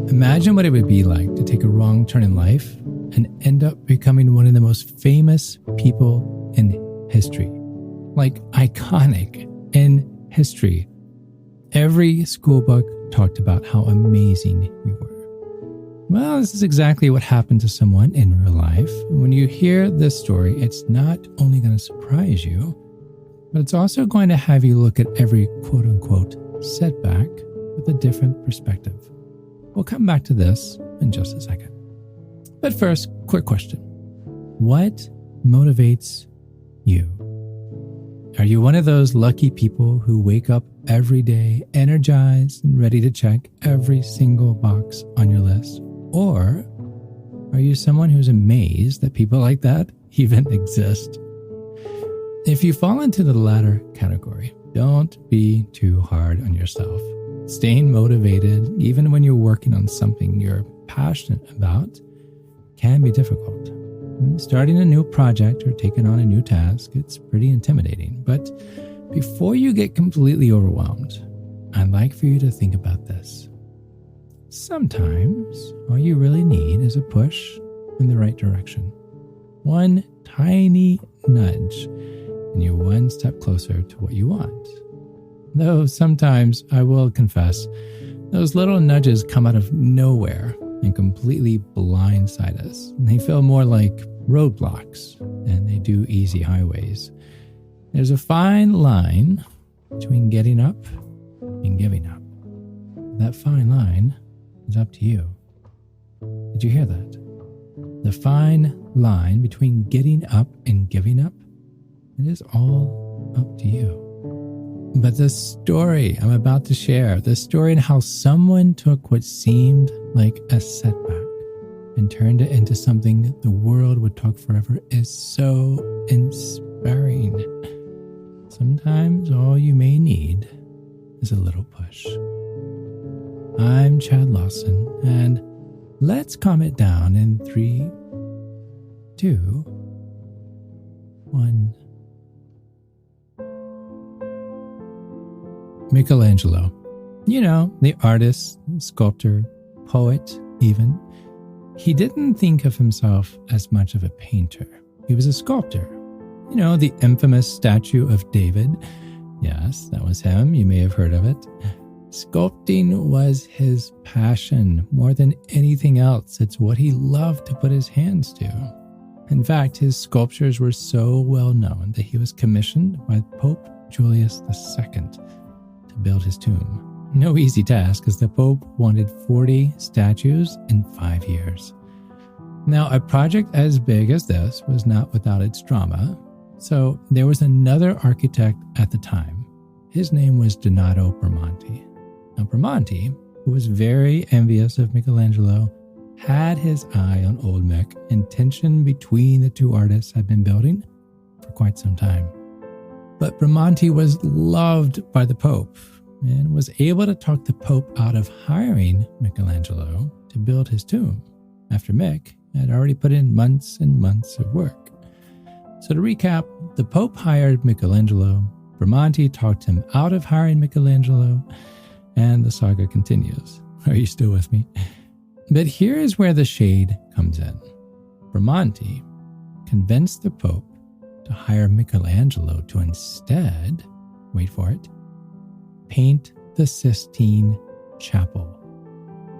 Imagine what it would be like to take a wrong turn in life and end up becoming one of the most famous people in history. Like iconic in history. Every school book talked about how amazing you were. Well, this is exactly what happened to someone in real life. When you hear this story, it's not only going to surprise you, but it's also going to have you look at every quote-unquote setback with a different perspective. We'll come back to this in just a second. But first, quick question. What motivates you? Are you one of those lucky people who wake up every day energized and ready to check every single box on your list? Or are you someone who's amazed that people like that even exist? If you fall into the latter category, don't be too hard on yourself. Staying motivated, even when you're working on something you're passionate about, can be difficult. Starting a new project or taking on a new task, it's pretty intimidating. But before you get completely overwhelmed, I'd like for you to think about this. Sometimes all you really need is a push in the right direction. One tiny nudge, and you're one step closer to what you want. Though sometimes, I will confess, those little nudges come out of nowhere and completely blindside us. They feel more like roadblocks than they do easy highways. There's a fine line between getting up and giving up. That fine line is up to you. Did you hear that? The fine line between getting up and giving up, it is all up to you. But the story I'm about to share, the story and how someone took what seemed like a setback and turned it into something the world would talk forever, is so inspiring. Sometimes all you may need is a little push. I'm Chad Lawson, and let's calm it down in 3, 2, 1. Michelangelo. You know, the artist, sculptor, poet even. He didn't think of himself as much of a painter. He was a sculptor. You know, the infamous statue of David. Yes, that was him. You may have heard of it. Sculpting was his passion more than anything else. It's what he loved to put his hands to. In fact, his sculptures were so well known that he was commissioned by Pope Julius II to build his tomb. No easy task, as the Pope wanted 40 statues in 5 years. Now, a project as big as this was not without its drama, so there was another architect at the time. His name was Donato Bramante. Now, Bramante, who was very envious of Michelangelo, had his eye on old Mick, and tension between the two artists had been building for quite some time. But Bramante was loved by the Pope and was able to talk the Pope out of hiring Michelangelo to build his tomb, after Mick had already put in months and months of work. So to recap, the Pope hired Michelangelo, Bramante talked him out of hiring Michelangelo, and the saga continues. Are you still with me? But here is where the shade comes in. Bramante convinced the Pope to hire Michelangelo to instead, wait for it, paint the Sistine Chapel.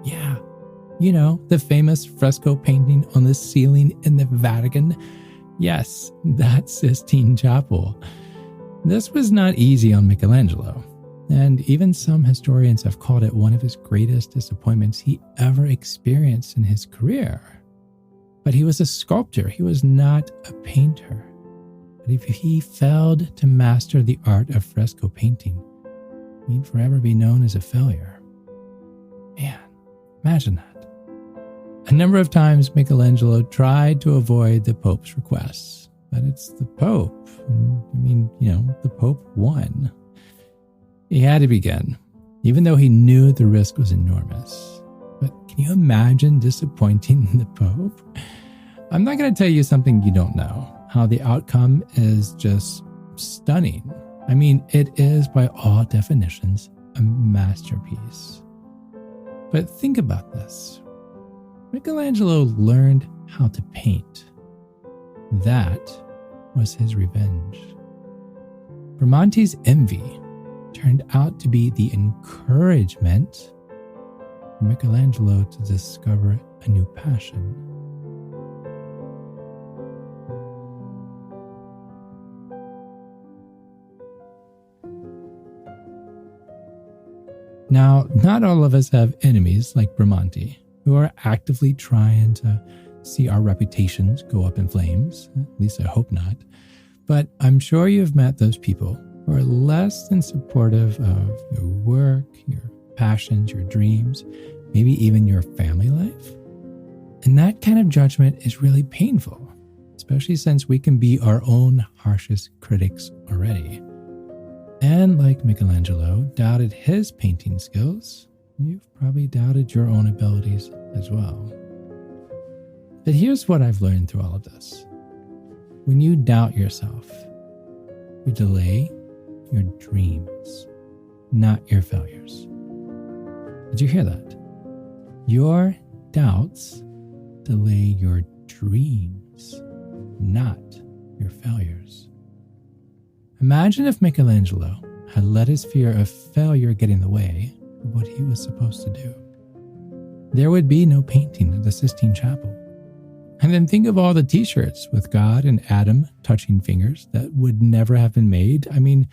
Yeah, you know, the famous fresco painting on the ceiling in the Vatican. Yes, that Sistine Chapel. This was not easy on Michelangelo, and even some historians have called it one of his greatest disappointments he ever experienced in his career. But he was a sculptor, he was not a painter. But if he failed to master the art of fresco painting, he'd forever be known as a failure. Man, imagine that. A number of times Michelangelo tried to avoid the Pope's requests, but it's the Pope. The Pope won. He had to begin, even though he knew the risk was enormous. But can you imagine disappointing the Pope? I'm not going to tell you something you don't know, how the outcome is just stunning. I mean, it is by all definitions a masterpiece. But think about this. Michelangelo learned how to paint. That was his revenge. Bramante's envy turned out to be the encouragement for Michelangelo to discover a new passion. Now, not all of us have enemies like Bramante, who are actively trying to see our reputations go up in flames. At least I hope not. But I'm sure you've met those people who are less than supportive of your work, your passions, your dreams, maybe even your family life. And that kind of judgment is really painful, especially since we can be our own harshest critics already. And like Michelangelo doubted his painting skills, you've probably doubted your own abilities as well. But here's what I've learned through all of this. When you doubt yourself, you delay your dreams, not your failures. Did you hear that? Your doubts delay your dreams, not your failures. Imagine if Michelangelo had let his fear of failure get in the way of what he was supposed to do. There would be no painting of the Sistine Chapel. And then think of all the t-shirts with God and Adam touching fingers that would never have been made. I mean,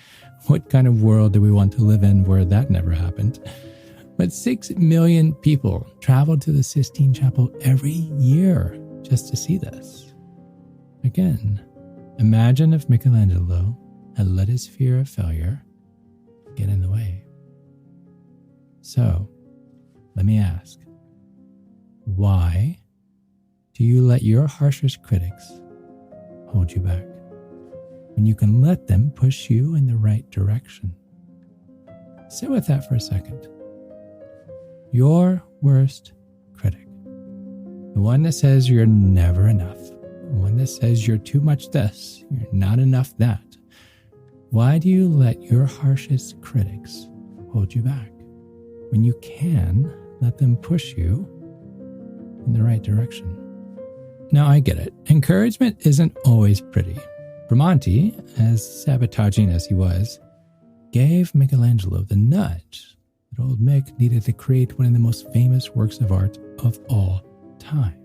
what kind of world do we want to live in where that never happened? But 6 million people travel to the Sistine Chapel every year just to see this. Again, imagine if Michelangelo had let his fear of failure get in the way. So, let me ask, why do you let your harshest critics hold you back when you can let them push you in the right direction? Sit with that for a second. Your worst critic, the one that says you're never enough, the one that says you're too much this, you're not enough that. Why do you let your harshest critics hold you back when you can let them push you in the right direction? Now, I get it. Encouragement isn't always pretty. Bramante, as sabotaging as he was, gave Michelangelo the nudge that old Mick needed to create one of the most famous works of art of all time.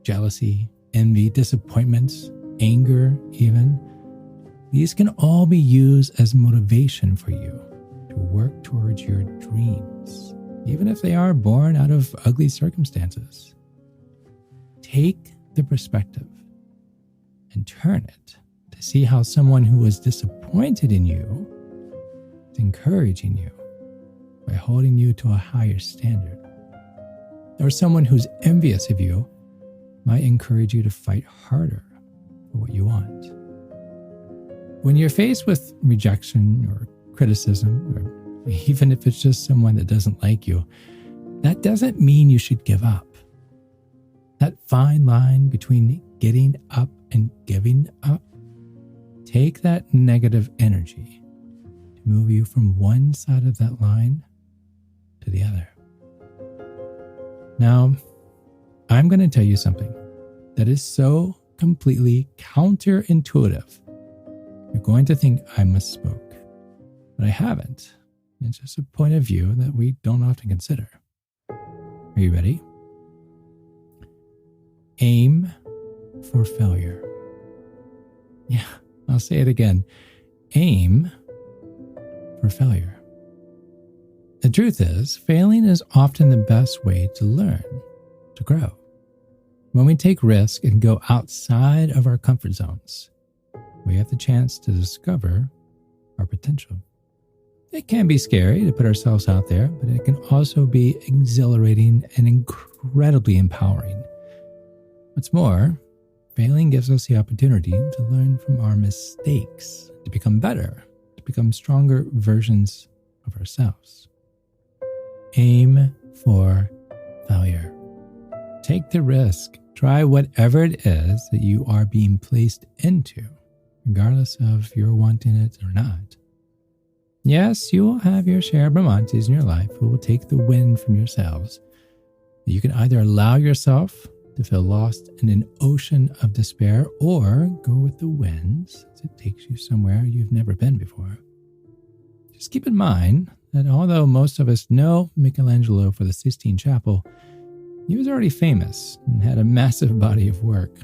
Jealousy, envy, disappointments, anger even. These can all be used as motivation for you to work towards your dreams, even if they are born out of ugly circumstances. Take the perspective and turn it to see how someone who was disappointed in you is encouraging you by holding you to a higher standard. Or someone who's envious of you might encourage you to fight harder for what you want. When you're faced with rejection or criticism, or even if it's just someone that doesn't like you, that doesn't mean you should give up. That fine line between getting up and giving up, take that negative energy to move you from one side of that line to the other. Now, I'm going to tell you something that is so completely counterintuitive. You're going to think I misspoke, but I haven't. It's just a point of view that we don't often consider. Are you ready? Aim for failure. Yeah, I'll say it again. Aim for failure. The truth is, failing is often the best way to learn, to grow. When we take risks and go outside of our comfort zones, we have the chance to discover our potential. It can be scary to put ourselves out there, but it can also be exhilarating and incredibly empowering. What's more, failing gives us the opportunity to learn from our mistakes, to become better, to become stronger versions of ourselves. Aim for failure. Take the risk. Try whatever it is that you are being placed into, regardless of if you're wanting it or not. Yes, you will have your share of Bramantes in your life who will take the wind from your sails. You can either allow yourself to feel lost in an ocean of despair or go with the winds as it takes you somewhere you've never been before. Just keep in mind that although most of us know Michelangelo for the Sistine Chapel, he was already famous and had a massive body of work.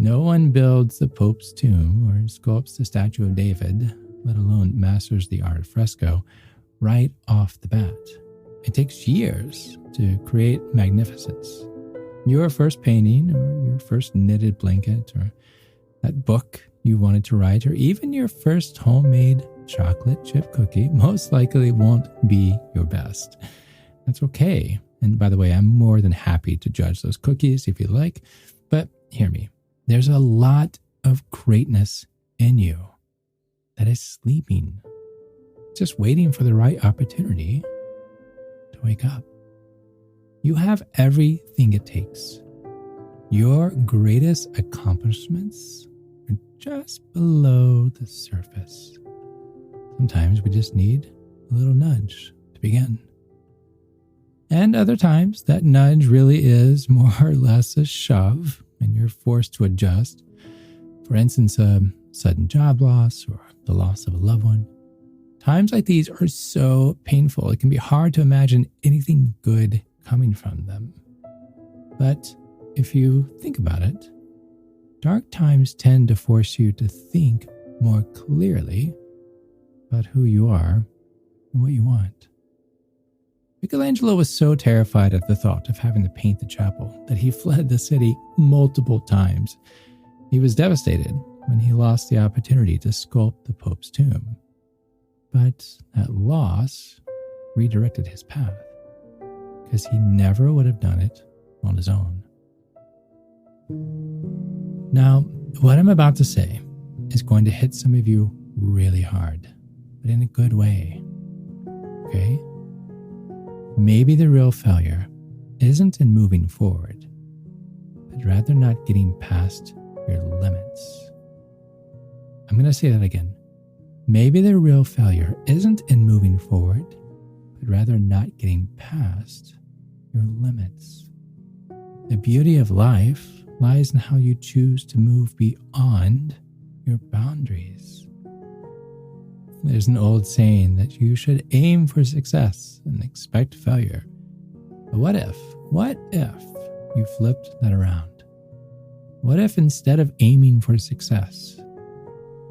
No one builds the Pope's tomb or sculpts the statue of David, let alone masters the art of fresco, right off the bat. It takes years to create magnificence. Your first painting or your first knitted blanket or that book you wanted to write or even your first homemade chocolate chip cookie most likely won't be your best. That's okay. And by the way, I'm more than happy to judge those cookies if you like, but hear me. There's a lot of greatness in you that is sleeping, just waiting for the right opportunity to wake up. You have everything it takes. Your greatest accomplishments are just below the surface. Sometimes we just need a little nudge to begin. And other times, that nudge really is more or less a shove, and you're forced to adjust. For instance, a sudden job loss or the loss of a loved one. Times like these are so painful, it can be hard to imagine anything good coming from them. But if you think about it, dark times tend to force you to think more clearly about who you are and what you want. Michelangelo was so terrified at the thought of having to paint the chapel that he fled the city multiple times. He was devastated when he lost the opportunity to sculpt the Pope's tomb. But that loss redirected his path, because he never would have done it on his own. Now, what I'm about to say is going to hit some of you really hard, but in a good way. Okay? Maybe the real failure isn't in moving forward, but rather not getting past your limits. I'm going to say that again. Maybe the real failure isn't in moving forward, but rather not getting past your limits. The beauty of life lies in how you choose to move beyond your boundaries. There's an old saying that you should aim for success and expect failure. But what if you flipped that around? What if instead of aiming for success,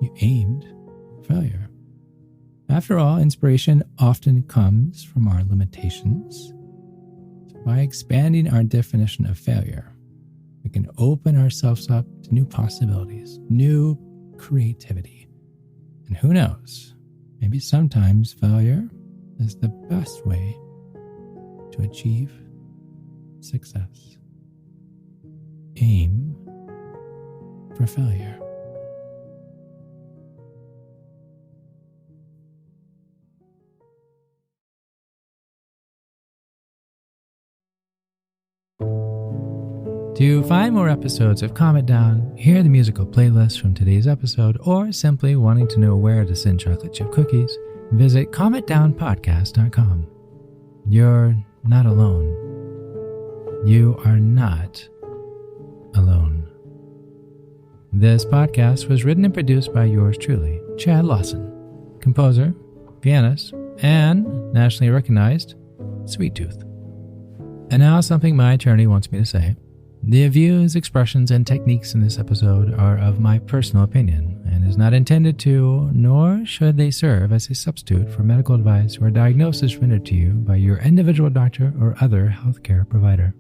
you aimed for failure? After all, inspiration often comes from our limitations. So by expanding our definition of failure, we can open ourselves up to new possibilities, new creativity. And who knows, maybe sometimes failure is the best way to achieve success. Aim for failure. To find more episodes of Calm It Down, hear the musical playlist from today's episode, or simply wanting to know where to send chocolate chip cookies, visit calmitdownpodcast.com. You're not alone. You are not alone. This podcast was written and produced by yours truly, Chad Lawson, composer, pianist, and nationally recognized Sweet Tooth. And now something my attorney wants me to say. The views, expressions, and techniques in this episode are of my personal opinion and is not intended to, nor should they serve as a substitute for medical advice or diagnosis rendered to you by your individual doctor or other healthcare provider.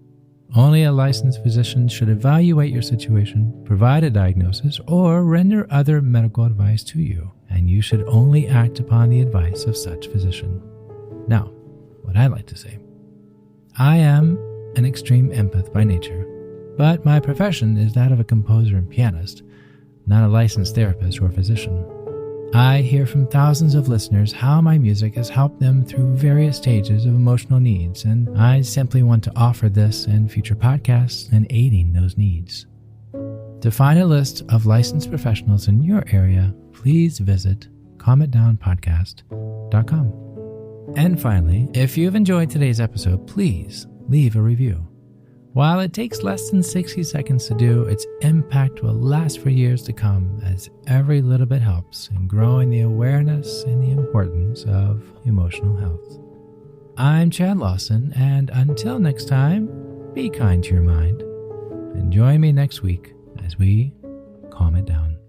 Only a licensed physician should evaluate your situation, provide a diagnosis, or render other medical advice to you, and you should only act upon the advice of such physician. Now, what I like to say. I am an extreme empath by nature, but my profession is that of a composer and pianist, not a licensed therapist or physician. I hear from thousands of listeners how my music has helped them through various stages of emotional needs, and I simply want to offer this and future podcasts in aiding those needs. To find a list of licensed professionals in your area, please visit calmitdownpodcast.com. And finally, if you've enjoyed today's episode, please leave a review. While it takes less than 60 seconds to do, its impact will last for years to come, as every little bit helps in growing the awareness and the importance of emotional health. I'm Chad Lawson, and until next time, be kind to your mind, and join me next week as we calm it down.